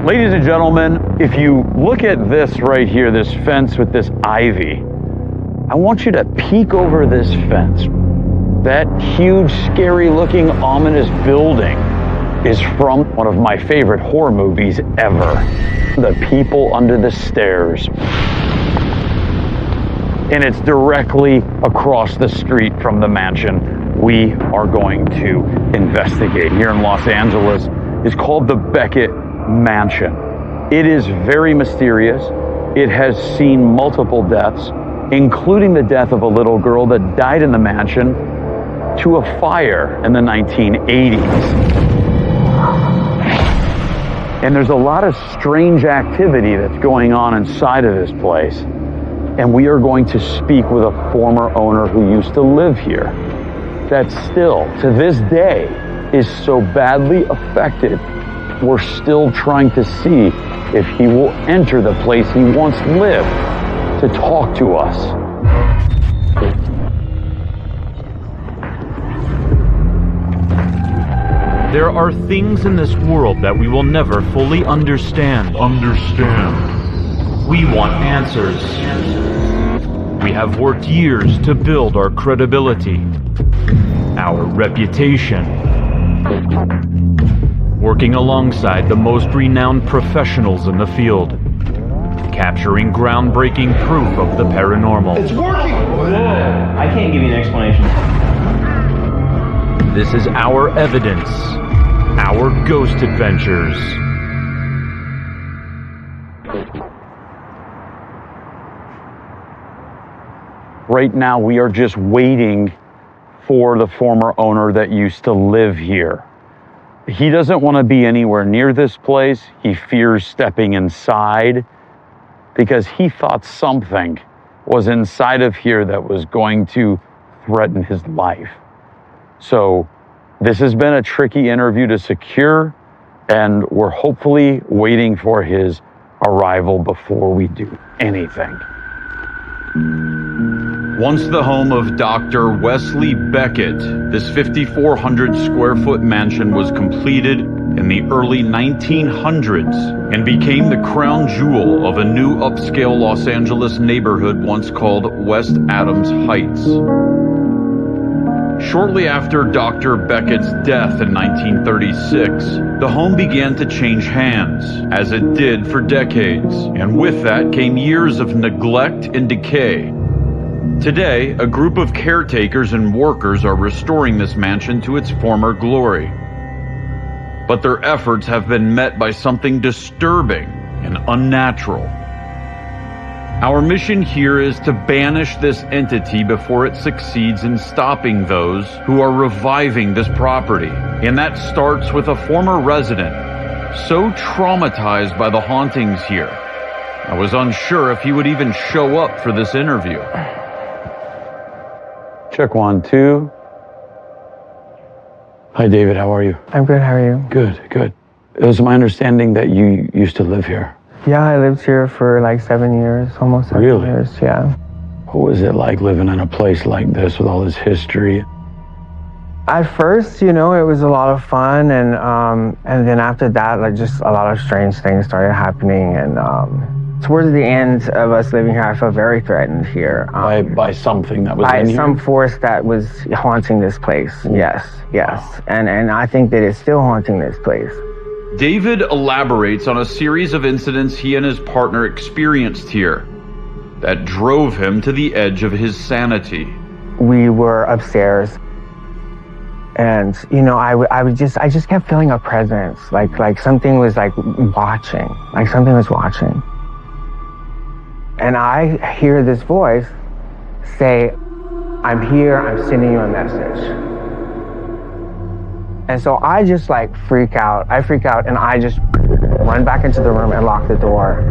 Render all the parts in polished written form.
Ladies and gentlemen, if you look at this right here, this fence with this ivy, I want you to peek over this fence. That huge, scary-looking, ominous building is from one of my favorite horror movies ever. The People Under the Stairs. And it's directly across the street from the mansion we are going to investigate here in Los Angeles. It's called the Beckett Mansion. It is very mysterious. It has seen multiple deaths, including the death of a little girl that died in the mansion to a fire in the 1980s. And there's a lot of strange activity that's going on inside of this place. And we are going to speak with a former owner who used to live here that still, to this day, is so badly affected. We're still trying to see if he will enter the place he once lived to talk to us. There are things in this world that we will never fully understand. We want answers. We have worked years to build our credibility, our reputation, working alongside the most renowned professionals in the field, capturing groundbreaking proof of the paranormal. It's working! Whoa, I can't give you an explanation. This is our evidence, our ghost adventures. Right now, we are just waiting for the former owner that used to live here. He doesn't want to be anywhere near this place. He fears stepping inside because he thought something was inside of here that was going to threaten his life. So this has been a tricky interview to secure, and we're hopefully waiting for his arrival before we do anything. Once the home of Dr. Wesley Beckett, this 5,400 square foot mansion was completed in the early 1900s and became the crown jewel of a new upscale Los Angeles neighborhood once called West Adams Heights. Shortly after Dr. Beckett's death in 1936, the home began to change hands, as it did for decades, and with that came years of neglect and decay. Today, a group of caretakers and workers are restoring this mansion to its former glory. But their efforts have been met by something disturbing and unnatural. Our mission here is to banish this entity before it succeeds in stopping those who are reviving this property. And that starts with a former resident, so traumatized by the hauntings here, I was unsure if he would even show up for this interview. Check 1, 2. Hi, David. How are you? I'm good. How are you? Good, good. It was my understanding that you used to live here. Yeah, I lived here for like 7 years, almost 7 Really? years, yeah. What was it like living in a place like this with all this history? At first, you know, it was a lot of fun, and then after that, like just a lot of strange things started happening, and towards the end of us living here, I felt very threatened here. By something that was by in here? some force that was haunting this place. Yes. Wow. And I think that it's still haunting this place. David elaborates on a series of incidents he and his partner experienced here that drove him to the edge of his sanity. We were upstairs, and you know, I just kept feeling a presence, like something was like watching, like something was watching. And I hear this voice say, "I'm here, I'm sending you a message." And so I just like freak out, and I just run back into the room and lock the door.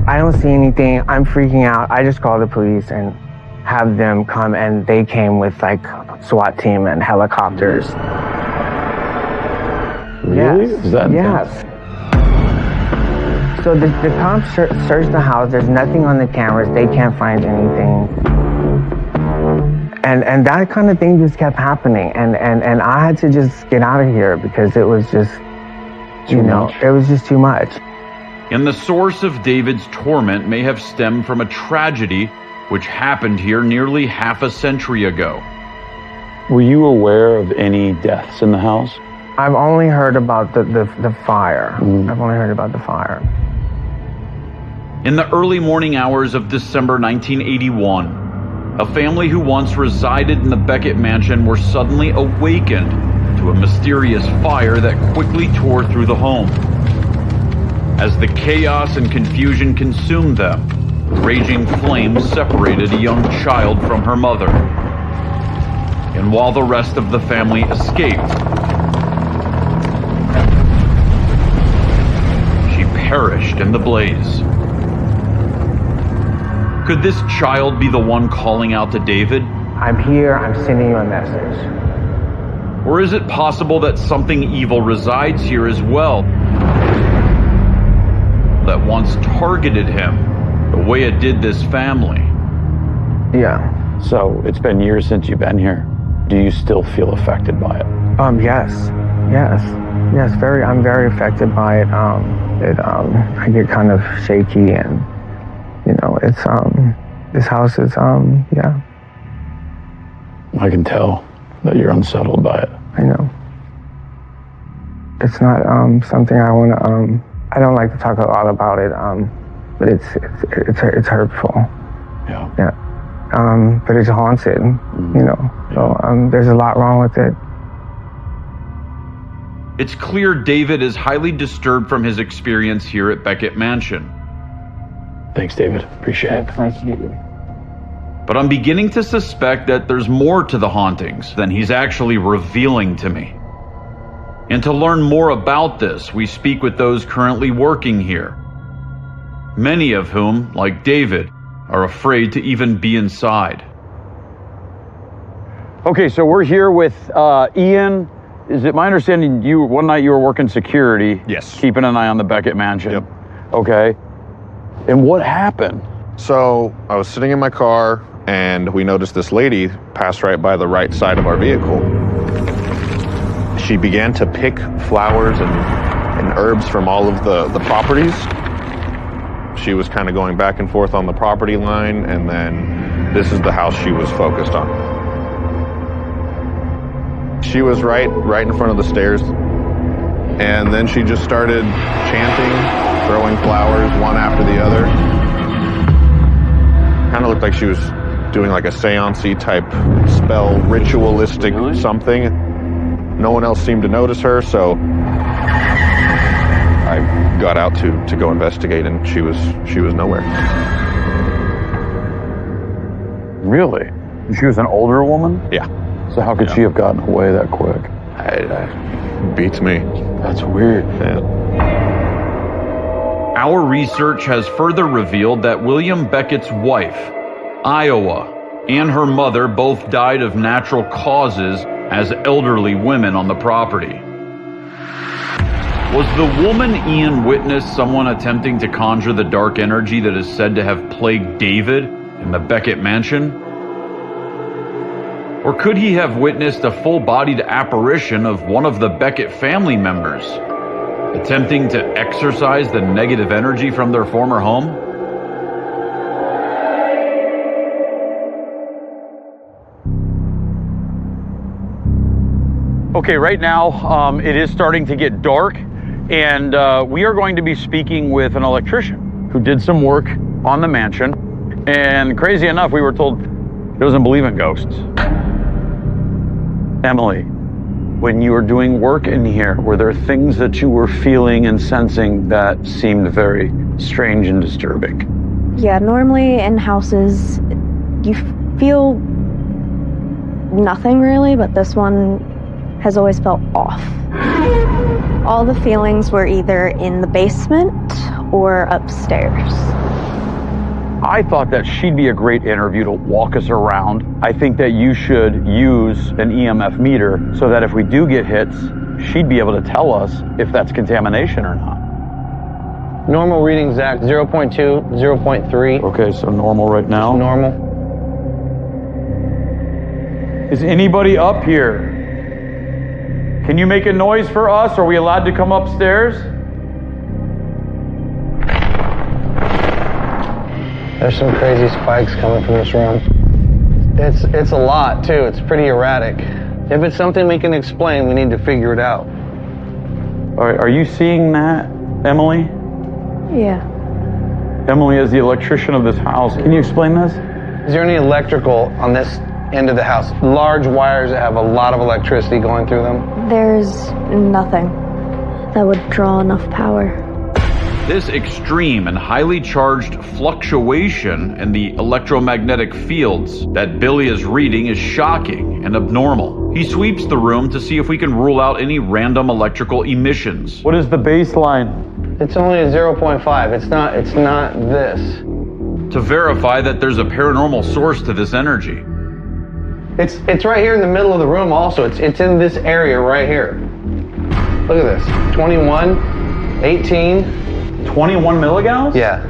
I don't see anything, I'm freaking out. I just call the police and have them come, and they came with like SWAT team and helicopters. Really? Yes. Is that yes. So the cops searched the house. There's nothing on the cameras. They can't find anything. And that kind of thing just kept happening. And I had to just get out of here because it was just It was just too much. And the source of David's torment may have stemmed from a tragedy which happened here nearly half a century ago. Were you aware of any deaths in the house? I've only heard about the fire. I've only heard about the fire. In the early morning hours of December 1981, a family who once resided in the Beckett mansion were suddenly awakened to a mysterious fire that quickly tore through the home. As the chaos and confusion consumed them, raging flames separated a young child from her mother. And while the rest of the family escaped, she perished in the blaze. Could this child be the one calling out to David? I'm here, I'm sending you a message. Or is it possible that something evil resides here as well, that once targeted him the way it did this family? Yeah. So it's been years since you've been here. Do you still feel affected by it? Yes. I'm very affected by it. I get kind of shaky, and it's this house is yeah. I can tell that you're unsettled by it. I know. It's not something I want to. I don't like to talk a lot about it. But it's hurtful. Yeah. Yeah. But it's haunted. So there's a lot wrong with it. It's clear David is highly disturbed from his experience here at Beckett Mansion. Thanks, David. Appreciate it. Thank you. But I'm beginning to suspect that there's more to the hauntings than he's actually revealing to me. And to learn more about this, we speak with those currently working here, many of whom, like David, are afraid to even be inside. Okay, so we're here with Ian. Is it my understanding one night you were working security? Yes. Keeping an eye on the Beckett mansion? Yep. Okay. And what happened? So I was sitting in my car and we noticed this lady pass right by the right side of our vehicle. She began to pick flowers and herbs from all of the properties. She was kind of going back and forth on the property line, and then this is the house she was focused on. She was right in front of the stairs, and then she just started chanting, throwing flowers one after the other. Kind of looked like she was doing like a seance-y type spell, ritualistic something. No one else seemed to notice her, so I got out to go investigate, and she was nowhere. Really? She was an older woman? Yeah. So how could she have gotten away that quick? Beats me. That's weird. Yeah. Our research has further revealed that William Beckett's wife, Iowa, and her mother both died of natural causes as elderly women on the property. Was the woman Ian witnessed someone attempting to conjure the dark energy that is said to have plagued David in the Beckett mansion? Or could he have witnessed a full-bodied apparition of one of the Beckett family members, attempting to exorcise the negative energy from their former home? Okay, right now it is starting to get dark, and we are going to be speaking with an electrician who did some work on the mansion. And crazy enough, we were told he doesn't believe in ghosts. Emily, when you were doing work in here, were there things that you were feeling and sensing that seemed very strange and disturbing? Yeah, normally in houses, you feel nothing really, but this one has always felt off. All the feelings were either in the basement or upstairs. I thought that she'd be a great interview to walk us around. I think that you should use an EMF meter so that if we do get hits, she'd be able to tell us if that's contamination or not. Normal reading, Zach, 0.2, 0.3. Okay, so normal right now? Normal. Is anybody up here? Can you make a noise for us? Are we allowed to come upstairs? There's some crazy spikes coming from this room. It's a lot too. It's pretty erratic. If it's something we can explain, we need to figure it out. Are you seeing that, Emily? Yeah. Emily, as the electrician of this house, can you explain this? Is there any electrical on this end of the house? Large wires that have a lot of electricity going through them? There's nothing that would draw enough power. This extreme and highly charged fluctuation in the electromagnetic fields that Billy is reading is shocking and abnormal. He sweeps the room to see if we can rule out any random electrical emissions. What is the baseline? It's only a 0.5. It's not this. To verify that there's a paranormal source to this energy. It's right here in the middle of the room also. It's in this area right here. Look at this. 21, 18. 21 milligauss? Yeah.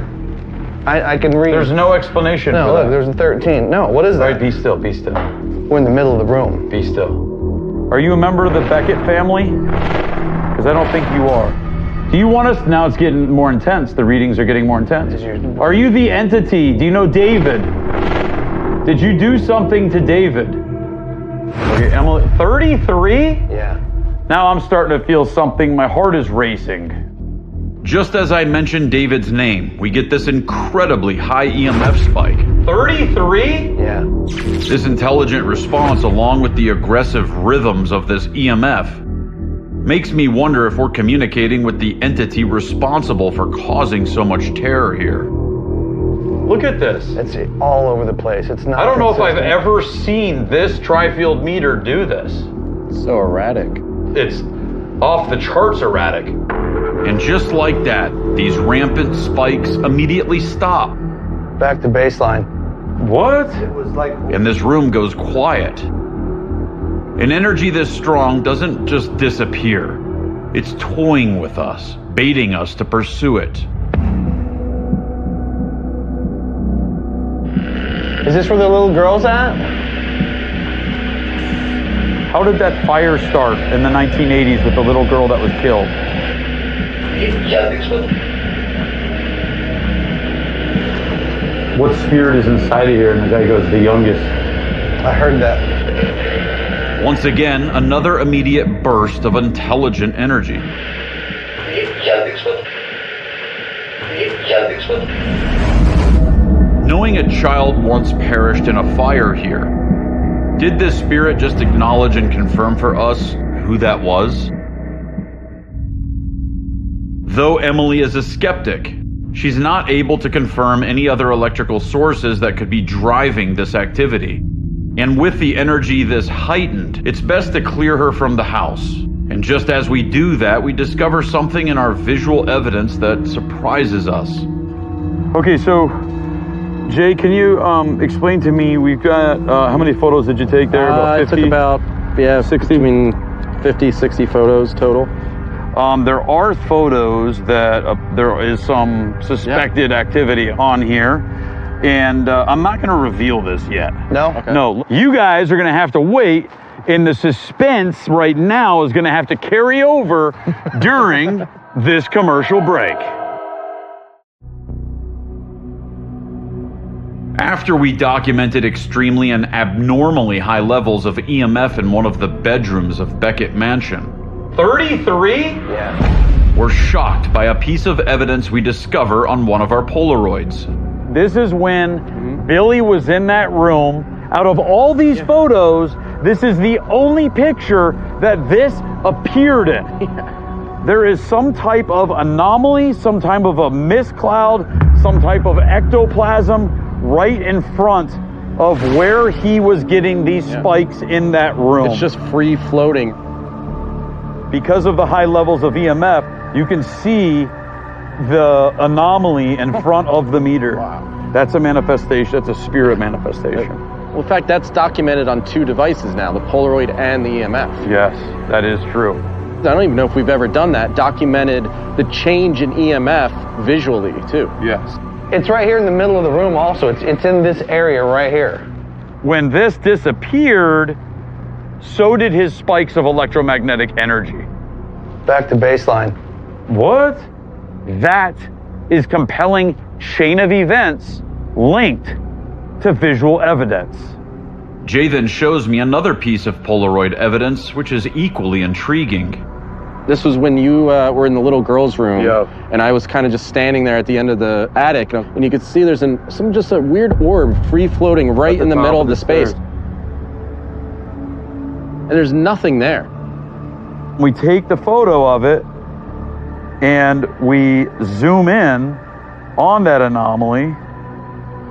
I can read. There's no explanation No, for look, that. there's a 13. No, what is that? All right, be still, be still. We're in the middle of the room. Be still. Are you a member of the Beckett family? Because I don't think you are. Do you want us, now it's getting more intense, the readings are getting more intense. Are you the entity? Do you know David? Did you do something to David? Okay, Emily, 33? Yeah. Now I'm starting to feel something, my heart is racing. Just as I mentioned David's name, we get this incredibly high EMF spike. 33? Yeah. This intelligent response, along with the aggressive rhythms of this EMF, makes me wonder if we're communicating with the entity responsible for causing so much terror here. Look at this. It's all over the place. It's not I don't know if I've consistent. ever seen this tri-field meter do this. So erratic. It's off the charts erratic. And just like that, these rampant spikes immediately stop. Back to baseline. What? And this room goes quiet. An energy this strong doesn't just disappear. It's toying with us, baiting us to pursue it. Is this where the little girl's at? How did that fire start in the 1980s with the little girl that was killed? What spirit is inside of here? And the guy goes, the youngest. I heard that. Once again, another immediate burst of intelligent energy. Knowing a child once perished in a fire here, did this spirit just acknowledge and confirm for us who that was? Though Emily is a skeptic, she's not able to confirm any other electrical sources that could be driving this activity. And with the energy this heightened, it's best to clear her from the house. And just as we do that, we discover something in our visual evidence that surprises us. Okay, so Jay, can you explain to me, we've got, how many photos did you take there? About 50? I took about, 60? Between 50, 60 photos total. There are photos that there is some suspected activity on here, and I'm not going to reveal this yet. No? Okay. No, you guys are going to have to wait, and the suspense right now is going to have to carry over during this commercial break. After we documented extremely and abnormally high levels of EMF in one of the bedrooms of Beckett Mansion, 33? Yeah. we're shocked by a piece of evidence we discover on one of our Polaroids. This is when Billy was in that room. Out of all these photos, this is the only picture that this appeared in. There is some type of anomaly, some type of a mist cloud, some type of ectoplasm right in front of where he was getting these spikes in that room. It's just free floating. Because of the high levels of EMF, you can see the anomaly in front of the meter. Wow. That's a manifestation, that's a spirit manifestation. Well, in fact, that's documented on 2 devices now, the Polaroid and the EMF. Yes, that is true. I don't even know if we've ever done that, documented the change in EMF visually, too. Yes. It's right here in the middle of the room also. It's in this area right here. When this disappeared, So did his spikes of electromagnetic energy. Back to baseline. What? That is compelling chain of events linked to visual evidence. Jay then shows me another piece of Polaroid evidence, which is equally intriguing. This was when you were in the little girl's room, Yeah. and I was kind of just standing there at the end of the attic, and you could see there's just a weird orb free-floating right in the middle of the space. And there's nothing there. We take the photo of it and we zoom in on that anomaly.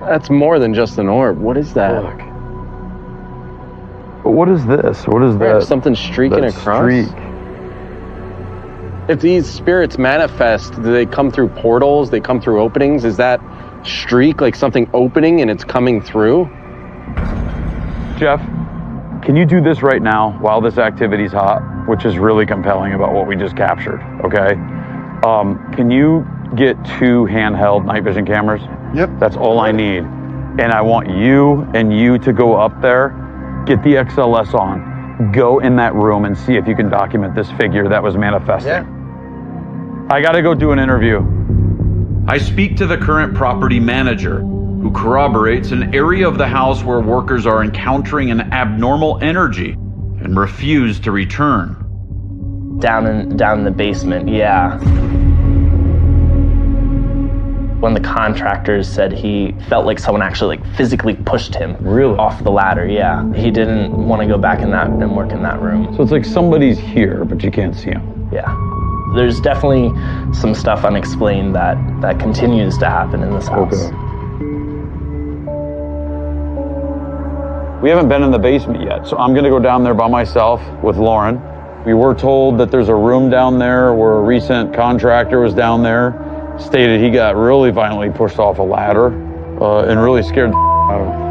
That's more than just an orb. What is that? Look. But what is this? What is that? Something streaking that across? streak? If these spirits manifest, do they come through portals? They come through openings? Is that streak like something opening and it's coming through? Jeff, can you do this right now while this activity's hot, which is really compelling about what we just captured, okay? Can you get 2 handheld night vision cameras? Yep. That's all I need. And I want you to go up there, get the XLS on, go in that room and see if you can document this figure that was manifesting. Yeah. I gotta go do an interview. I speak to the current property manager, who corroborates an area of the house where workers are encountering an abnormal energy and refuse to return. Down in the basement, yeah. When the contractors said he felt like someone actually like physically pushed him off the ladder, yeah. He didn't want to go back in that and work in that room. So it's like somebody's here, but you can't see them. Yeah. There's definitely some stuff unexplained that continues to happen in this house. Okay. We haven't been in the basement yet, so I'm gonna go down there by myself with Lauren. We were told that there's a room down there where a recent contractor was down there, stated he got really violently pushed off a ladder and really scared the out of him.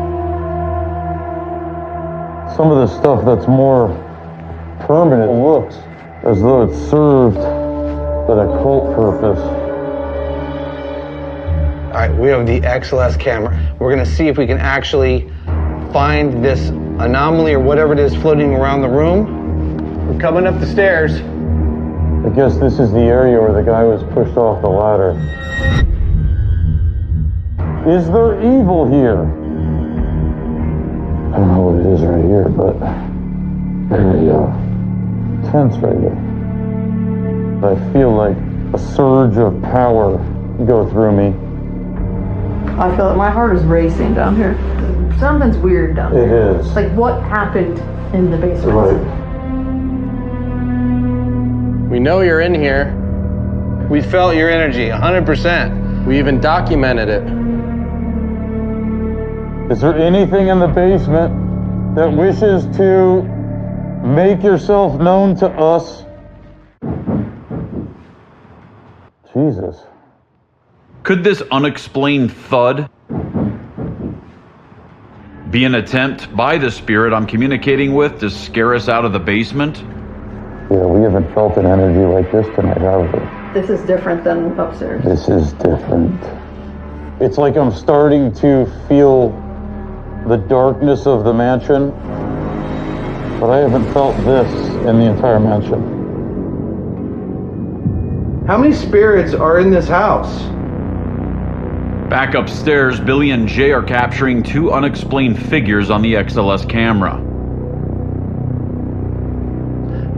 Some of the stuff that's more permanent looks as though it served an occult purpose. All right, we have the XLS camera. We're gonna see if we can actually find this anomaly or whatever it is floating around the room. We're coming up the stairs. I guess this is the area where the guy was pushed off the ladder. Is there evil here? I don't know what it is right here, but very tense right here. I feel like a surge of power go through me. I feel like my heart is racing down here. Something's weird down here. It is. Like what happened in the basement? Right. We know you're in here. We felt your energy, 100%. We even documented it. Is there anything in the basement that wishes to make yourself known to us? Jesus. Could this unexplained thud be an attempt by the spirit I'm communicating with to scare us out of the basement? Yeah, we haven't felt an energy like this tonight, have we? This is different than upstairs. This is different. It's like I'm starting to feel the darkness of the mansion, but I haven't felt this in the entire mansion. How many spirits are in this house? Back upstairs, Billy and Jay are capturing 2 unexplained figures on the XLS camera.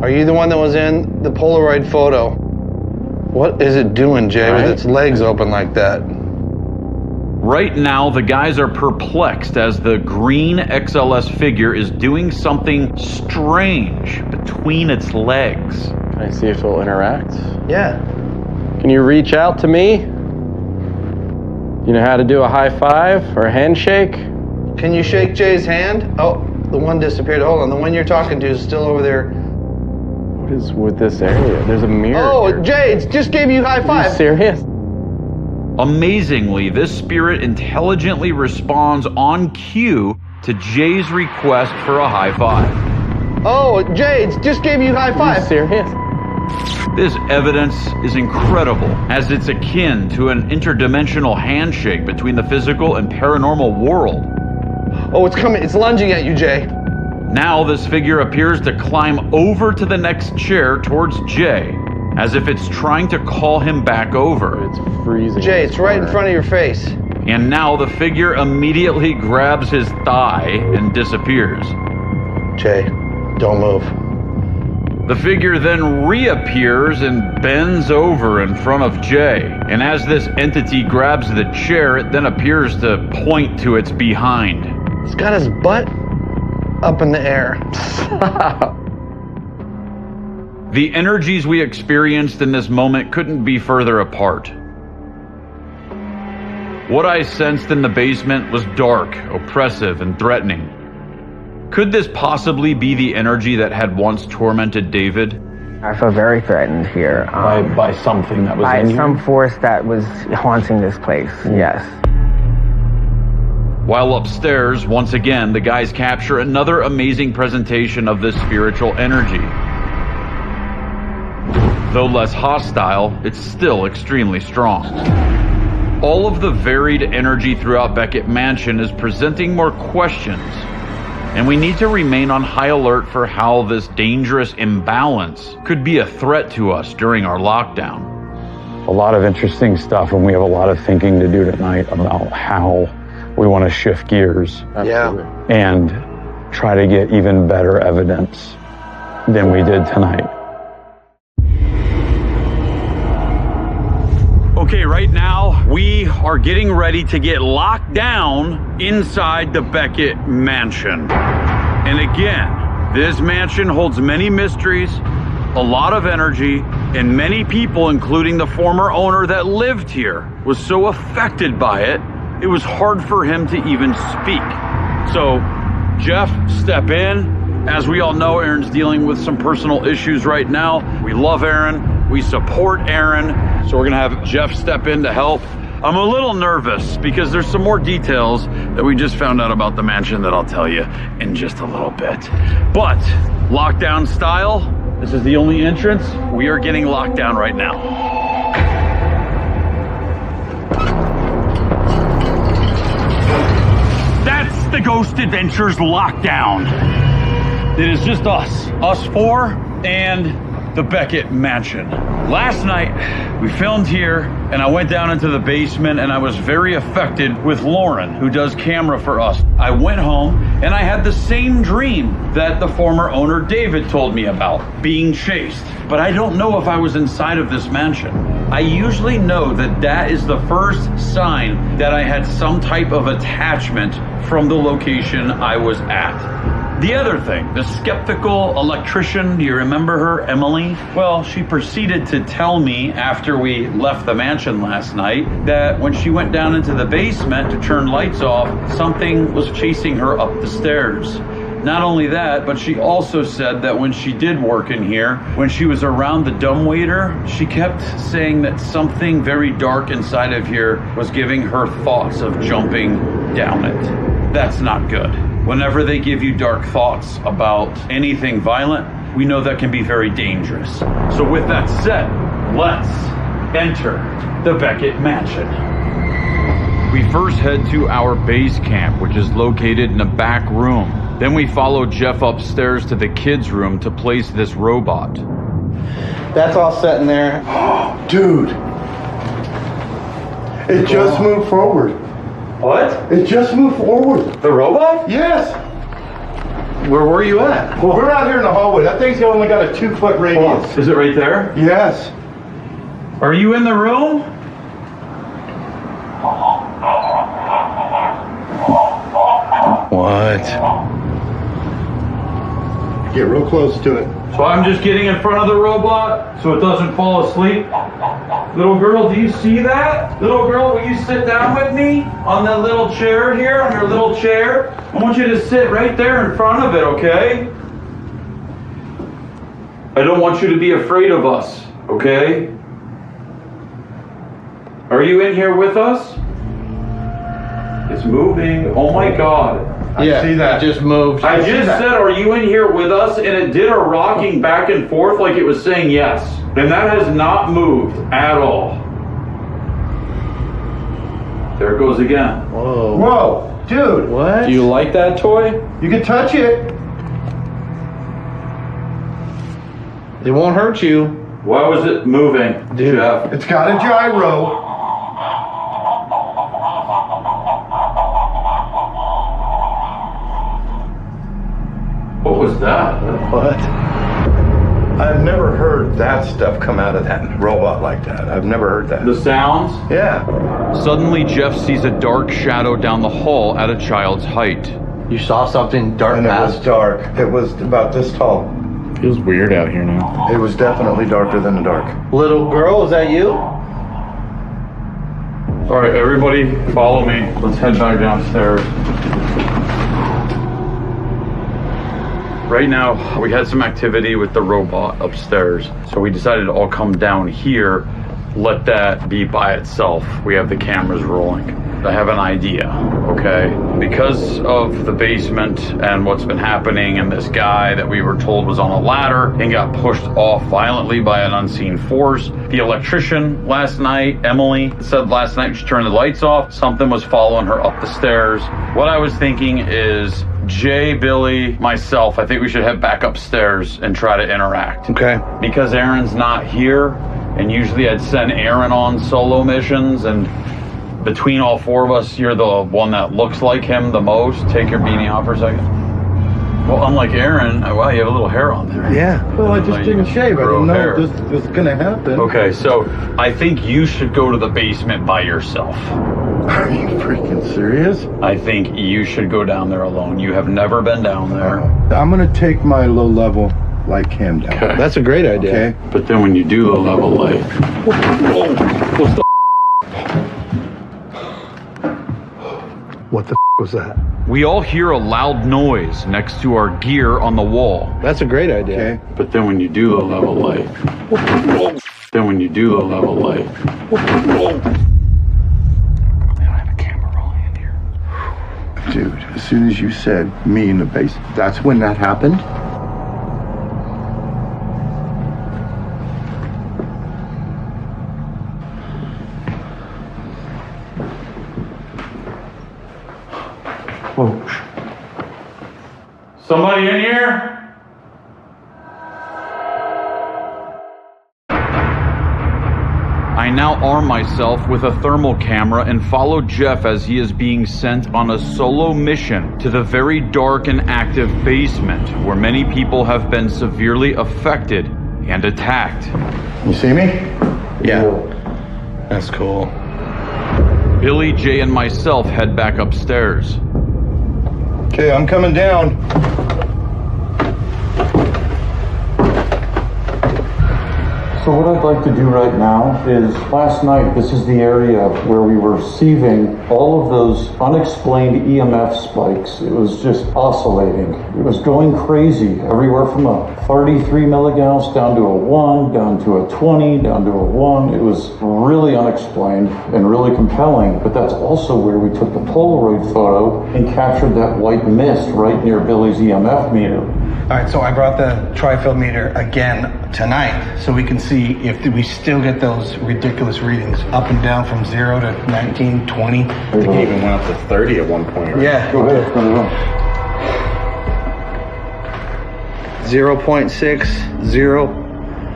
Are you the one that was in the Polaroid photo? What is it doing, Jay, with its legs open like that? Right now, the guys are perplexed as the green XLS figure is doing something strange between its legs. Can I see if it'll interact? Yeah. Can you reach out to me? You know how to do a high five or a handshake? Can you shake Jay's hand? Oh, the one disappeared. Hold on, the one you're talking to is still over there. What is with this area? There's a mirror. Oh, here. Jay, it just gave you a high Are five. you serious? Amazingly, this spirit intelligently responds on cue to Jay's request for a high five. Oh, Jay, it just gave you a high Are five. you serious? This evidence is incredible, as it's akin to an interdimensional handshake between the physical and paranormal world. Oh, it's coming. It's lunging at you, Jay. Now this figure appears to climb over to the next chair towards Jay, as if it's trying to call him back over. It's freezing. Jay, it's right in front of your face. And now the figure immediately grabs his thigh and disappears. Jay, don't move. The figure then reappears and bends over in front of Jay. And as this entity grabs the chair, it then appears to point to its behind. He's got his butt up in the air. The energies we experienced in this moment couldn't be further apart. What I sensed in the basement was dark, oppressive, and threatening. Could this possibly be the energy that had once tormented David? I feel very threatened here. By something that was by in here? some force that was haunting this place, yes. While upstairs, once again, the guys capture another amazing presentation of this spiritual energy. Though less hostile, it's still extremely strong. All of the varied energy throughout Beckett Mansion is presenting more questions, and we need to remain on high alert for how this dangerous imbalance could be a threat to us during our lockdown. A lot of interesting stuff, and we have a lot of thinking to do tonight about how we want to shift gears. Yeah. And try to get even better evidence than we did tonight. Okay, right now we are getting ready to get locked down inside the Beckett Mansion. And again, this mansion holds many mysteries, a lot of energy, and many people, including the former owner that lived here, was so affected by it, it was hard for him to even speak. So, Jeff, step in. As we all know, Aaron's dealing with some personal issues right now. We love Aaron. We support Aaron. So we're gonna have Jeff step in to help. I'm a little nervous because there's some more details that we just found out about the mansion that I'll tell you in just a little bit. But lockdown style, this is the only entrance. We are getting locked down right now. That's the Ghost Adventures lockdown. It is just us four, and the Beckett Mansion. Last night, we filmed here, and I went down into the basement, and I was very affected with Lauren, who does camera for us. I went home, and I had the same dream that the former owner David told me about, being chased. But I don't know if I was inside of this mansion. I usually know that that is the first sign that I had some type of attachment from the location I was at. The other thing, the skeptical electrician, do you remember her, Emily? Well, she proceeded to tell me after we left the mansion last night that when she went down into the basement to turn lights off, something was chasing her up the stairs. Not only that, but she also said that when she did work in here, when she was around the dumbwaiter, she kept saying that something very dark inside of here was giving her thoughts of jumping down it. That's not good. Whenever they give you dark thoughts about anything violent, we know that can be very dangerous. So with that said, let's enter the Beckett Mansion. We first head to our base camp, which is located in a back room. Then we follow Jeff upstairs to the kids' room to place this robot. That's all set in there. Dude, it just moved forward. What? It just moved forward. The robot? Yes. Where were you at? Well, we're out here in the hallway. That thing's only got a 2-foot radius. Is it right there? Yes. Are you in the room? What? Get real close to it. So I'm just getting in front of the robot so it doesn't fall asleep. Little girl, do you see that? Little girl, will you sit down with me on that little chair here, on your little chair? I want you to sit right there in front of it, okay? I don't want you to be afraid of us, okay? Are you in here with us? It's moving. Oh my God. Yeah, I see that. It just moved. I just said, are you in here with us? And it did a rocking back and forth like it was saying yes. And that has not moved at all. There it goes again. Whoa. Whoa, dude. What? Do you like that toy? You can touch it. It won't hurt you. Why was it moving, Dude, Jeff? It's got a gyro. What was that? What? I've never heard that stuff come out of that robot like that. I've never heard that. The sounds? Yeah. Suddenly, Jeff sees a dark shadow down the hall at a child's height. You saw something dark And it was past? dark. It was about this tall. Feels weird out here now. It was definitely darker than the dark. Little girl, is that you? All right, everybody, follow me. Let's head back downstairs. Right now, we had some activity with the robot upstairs, so we decided to all come down here, let that be by itself. We have the cameras rolling. I have an idea, okay? Because of the basement and what's been happening, and this guy that we were told was on a ladder and got pushed off violently by an unseen force. The electrician last night, Emily, said last night she turned the lights off. Something was following her up the stairs. What I was thinking is Jay, Billy, myself, I think we should head back upstairs and try to interact. Okay. Because Aaron's not here, and usually I'd send Aaron on solo missions, and between all four of us, you're the one that looks like him the most. Take your beanie off for a second. Well, unlike Aaron, wow, you have a little hair on there. Yeah. Well, I just didn't shave. I didn't know this was going to happen. Okay, so I think you should go to the basement by yourself. Are you freaking serious? I think you should go down there alone. You have never been down there. I'm going to take my low level like him down. Okay. That's a great idea. Okay. But then when you do the level light, what's the What the was that? we all hear a loud noise next to our gear on the wall. That's a great idea. Okay. But then when you do the level light, then when you do the level light, Dude, as soon as you said me in the base, that's when that happened? Oh, somebody in here? I now arm myself with a thermal camera and follow Jeff as he is being sent on a solo mission to the very dark and active basement where many people have been severely affected and attacked. you see me? Yeah. That's cool. Billy, Jay, and myself head back upstairs. Okay, I'm coming down. So what I'd like to do right now is, last night, this is the area where we were receiving all of those unexplained EMF spikes. It was just oscillating. It was going crazy, everywhere from a 33 milligauss down to a 1, down to a 20, down to a 1. It was really unexplained and really compelling, but that's also where we took the Polaroid photo and captured that white mist right near Billy's EMF meter. All right, so I brought the tri-field meter again tonight so we can see if we still get those ridiculous readings up and down from 0 to 19, 20. I think it even went up to 30 at one point, right? Yeah. Go ahead, turn it on. 0.60.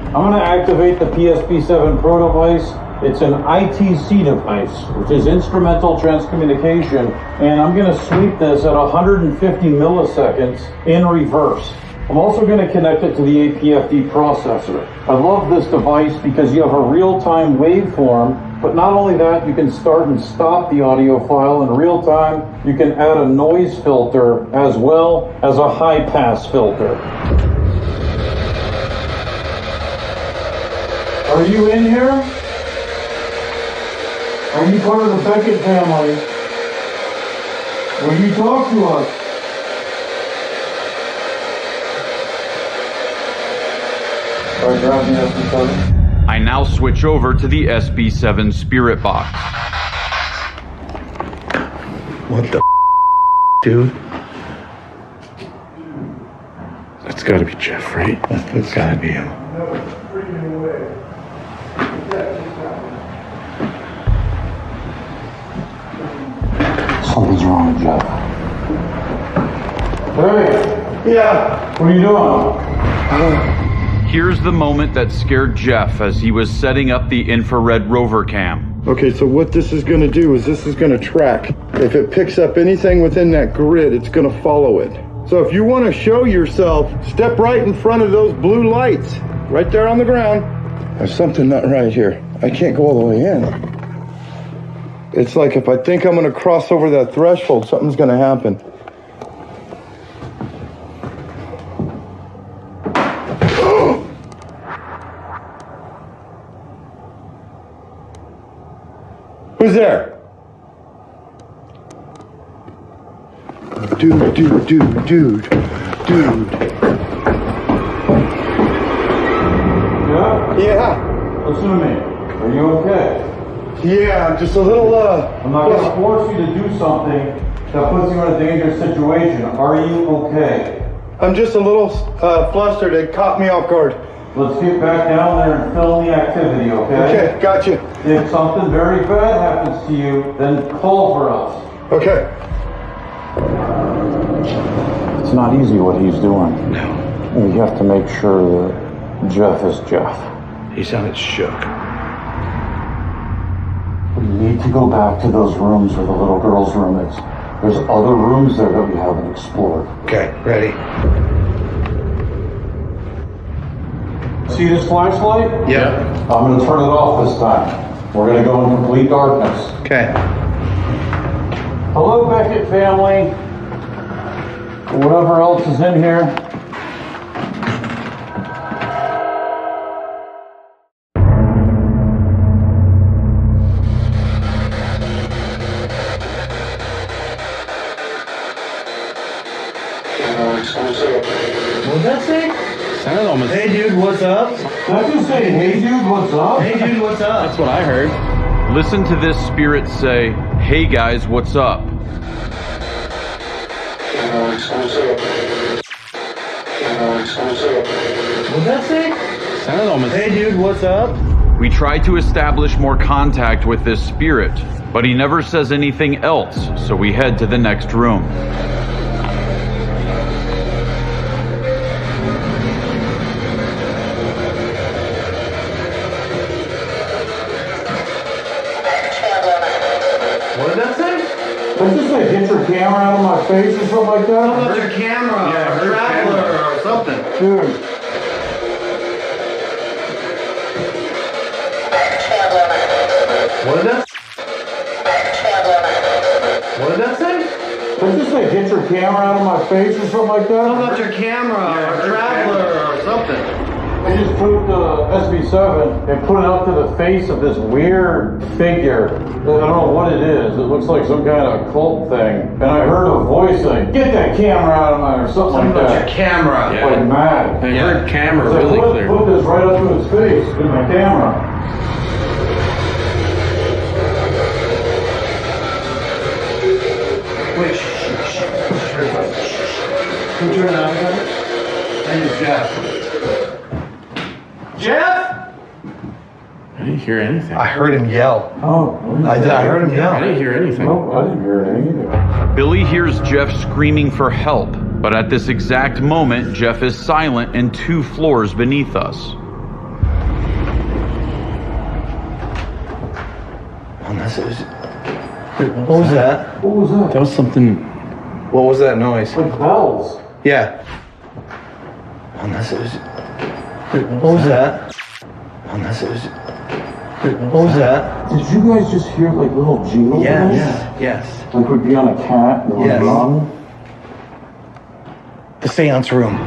I'm going to activate the PSP7 Pro device. It's an ITC device, which is instrumental transcommunication, and I'm going to sweep this at 150 milliseconds in reverse. I'm also going to connect it to the APFD processor. I love this device because you have a real-time waveform, but not only that, you can start and stop the audio file in real time. You can add a noise filter as well as a high-pass filter. Are you in here? Are you part of the Beckett family? Will you talk to us? All right, grab the SB7. I now switch over to the SB7 Spirit Box. What the dude? That's gotta be Jeff, right? It's gotta be him. Something's wrong with Jeff. Hey! Yeah. What are you doing? Here's the moment that scared Jeff as he was setting up the infrared rover cam. Okay, so what this is going to do is this is going to track. If it picks up anything within that grid, it's going to follow it. So if you want to show yourself, step right in front of those blue lights, right there on the ground. There's something not right here. I can't go all the way in. It's like if I think I'm going to cross over that threshold, something's going to happen. Who's there? Dude. Yeah? Listen to me. Are you okay? Yeah, I'm just a little, I'm not going to force you to do something that puts you in a dangerous situation. Are you okay? I'm just a little flustered. It caught me off guard. Let's get back down there and film the activity, okay? Okay, gotcha. If something very bad happens to you, then call for us. Okay. It's not easy what he's doing. No. We have to make sure that Jeff is Jeff. He sounded shook. We need to go back to those rooms where the little girl's room is. There's other rooms there that we haven't explored. Okay, ready. See this flashlight? Yeah. I'm going to turn it off this time. We're going to go in complete darkness. Okay. Hello, Beckett family. Whatever else is in here. What'd that say? Sounded almost. Hey dude, what's up? Did I just say, hey dude, what's up? Hey dude, what's up? That's what I heard. Listen to this spirit say, "Hey guys, what's up?" What'd that say? Sounded almost. Hey dude, what's up? We try to establish more contact with this spirit, but he never says anything else, so we head to the next room. What did that say? Did you say get your camera out of my face or something like that? How about your camera? Yeah, or traveler or something. Dude. What did that? What did that say? Did you say get your camera out of my face or something like that? How about your camera or traveler or something? I just took the SB7 and put it up to the face of this weird figure. I don't know what it is. It looks like some kind of cult thing. And I heard a voice saying, "Get that camera out of mine," or something like About that. your camera. Yeah. Like mad. I heard camera So really put, clear. put this right up to his face with my camera. Wait, shh. Can you turn it off again? Thank you, Jeff. Jeff? I didn't hear anything. I heard him yell. Oh. I heard him yell. I didn't hear anything. Nope, I didn't hear it either. Billy hears Jeff screaming for help, but at this exact moment, Jeff is silent and 2 floors beneath us. What was that? What was that? That was something. What was that noise? Like bells. Yeah. What was that? What was that? Did you guys just hear like little jingles? Yes. Like we'd be on a cat and Yes. run? The seance room.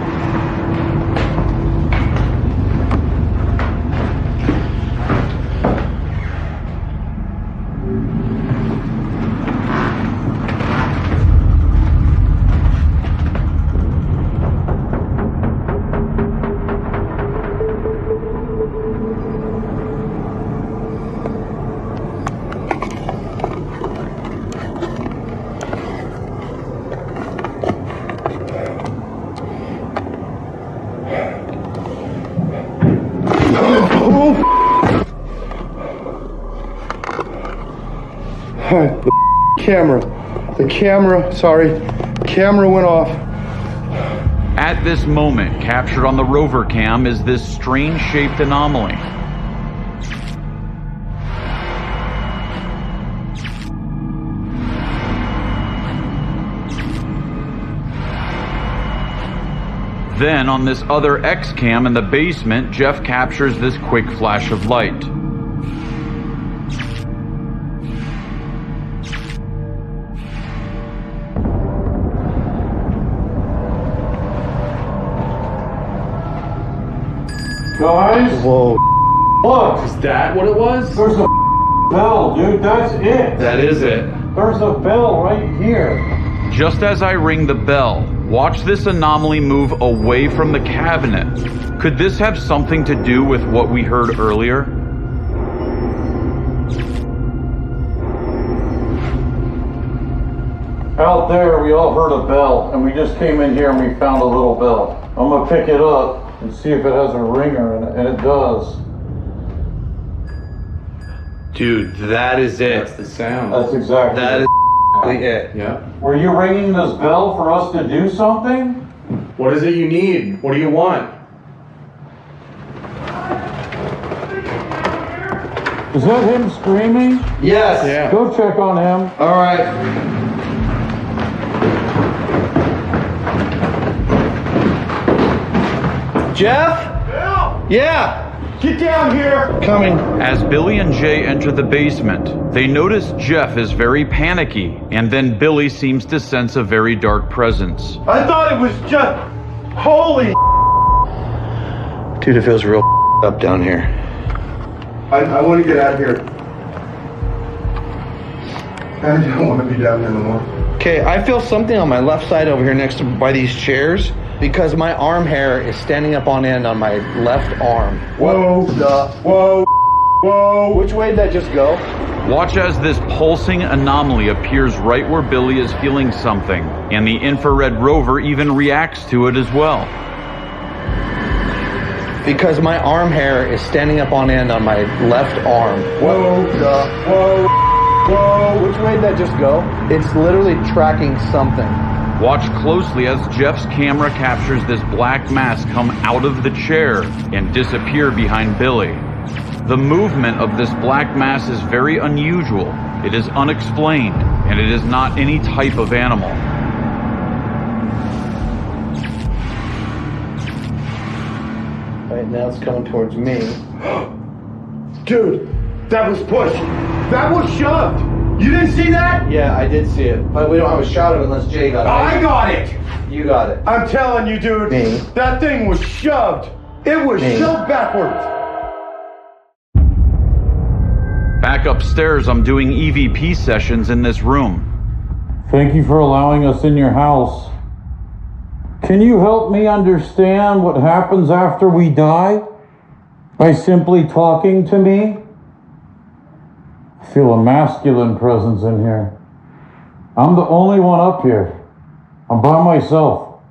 The camera, sorry. Camera went off. At this moment, captured on the rover cam is this strange-shaped anomaly. Then, on this other X-cam in the basement, Jeff captures this quick flash of light. Guys? Whoa. Look! Is that what it was? There's a bell, dude. That's it. That is it. There's a bell right here. Just as I ring the bell, watch this anomaly move away from the cabinet. Could this have something to do with what we heard earlier? Out there, we all heard a bell, and we just came in here and we found a little bell. I'm gonna pick it up and see if it has a ringer in it, and it does. Dude, that is it. That's the sound. That's exactly That it. is it. Yeah. Were you ringing this bell for us to do something? What is it you need? What do you want? Is that him screaming? Yes. Yeah. Go check on him. All right. Jeff? Bill! Yeah. Get down here! Coming. As Billy and Jay enter the basement, they notice Jeff is very panicky, and then Billy seems to sense a very dark presence. I thought it was just... Holy... Dude, it feels real up down here. I want to get out of here. I don't want to be down here no more. Okay, I feel something on my left side over here next to by these chairs because my arm hair is standing up on end on my left arm. Whoa, whoa, whoa. Which way did that just go? Watch as this pulsing anomaly appears right where Billy is feeling something, and the infrared rover even reacts to it as well. Because my arm hair is standing up on end on my left arm. Whoa, whoa, whoa. Which way did that just go? It's literally tracking something. Watch closely as Jeff's camera captures this black mass come out of the chair and disappear behind Billy. The movement of this black mass is very unusual. It is unexplained, and it is not any type of animal. Right now it's coming towards me. Dude, that was pushed. That was shoved. You didn't see that? Yeah, I did see it. But we don't have a shot of it unless Jay got it. I got it. You got it. I'm telling you, dude. Me. That thing was shoved. It was shoved backwards. Back upstairs, I'm doing EVP sessions in this room. Thank you for allowing us in your house. Can you help me understand what happens after we die? By simply talking to me? I feel a masculine presence in here. I'm the only one up here. I'm by myself.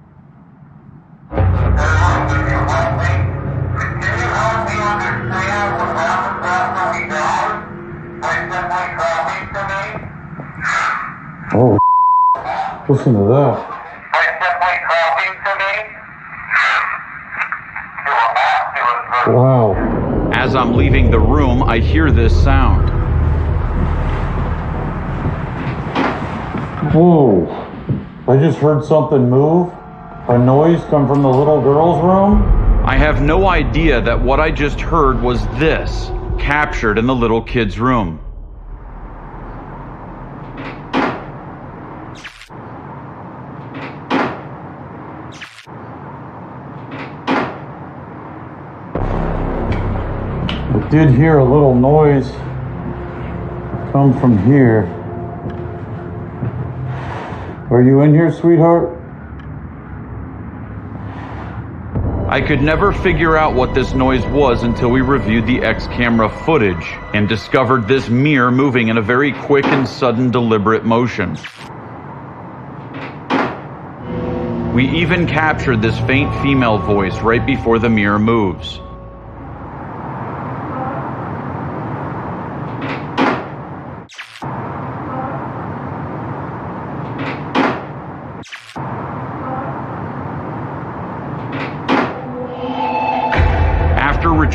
Oh, listen to that. Wow. As I'm leaving the room, I hear this sound. Whoa. I just heard something move. A noise come from the little girl's room. I have no idea that what I just heard was this, captured in the little kid's room. I did hear a little noise come from here. Are you in here, sweetheart? I could never figure out what this noise was until we reviewed the X-camera footage and discovered this mirror moving in a very quick and sudden deliberate motion. We even captured this faint female voice right before the mirror moves.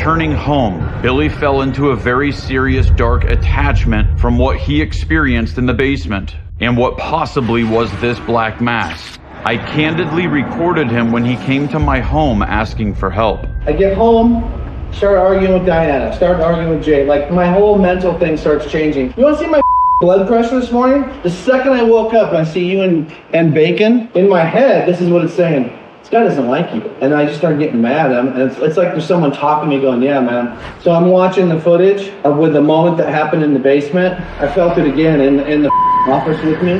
returning home, Billy fell into a very serious dark attachment from what he experienced in the basement and what possibly was this black mass. I candidly recorded him when he came to my home asking for help. I get home, start arguing with Diana, start arguing with Jay. Like, my whole mental thing starts changing. You want to see my blood pressure this morning? The second I woke up and I see you and Bacon, in my head, this is what it's saying. This guy doesn't like you. And I just started getting mad at him. And it's like there's someone talking to me going, yeah, man. So I'm watching the footage with the moment that happened in the basement. I felt it again in the office with me.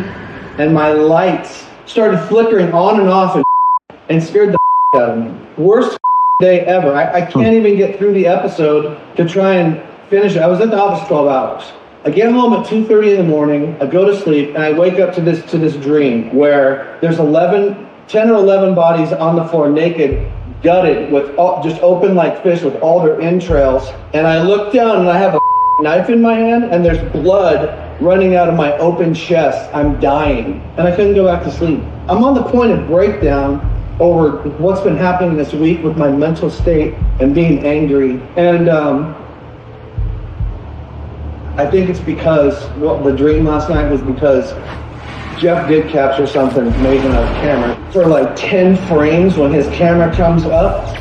And my lights started flickering on and off and scared the out of me. Worst day ever. I can't even get through the episode to try and finish it. I was at the office 12 hours. I get home at 2:30 in the morning, I go to sleep, and I wake up to this dream where there's 10 or 11 bodies on the floor naked, gutted, with just open like fish with all their entrails. And I look down and I have a knife in my hand and there's blood running out of my open chest. I'm dying. And I couldn't go back to sleep. I'm on the point of breakdown over what's been happening this week with my mental state and being angry. And I think it's because, well, the dream last night was because Jeff did capture something amazing on camera. For like 10 frames when his camera comes up,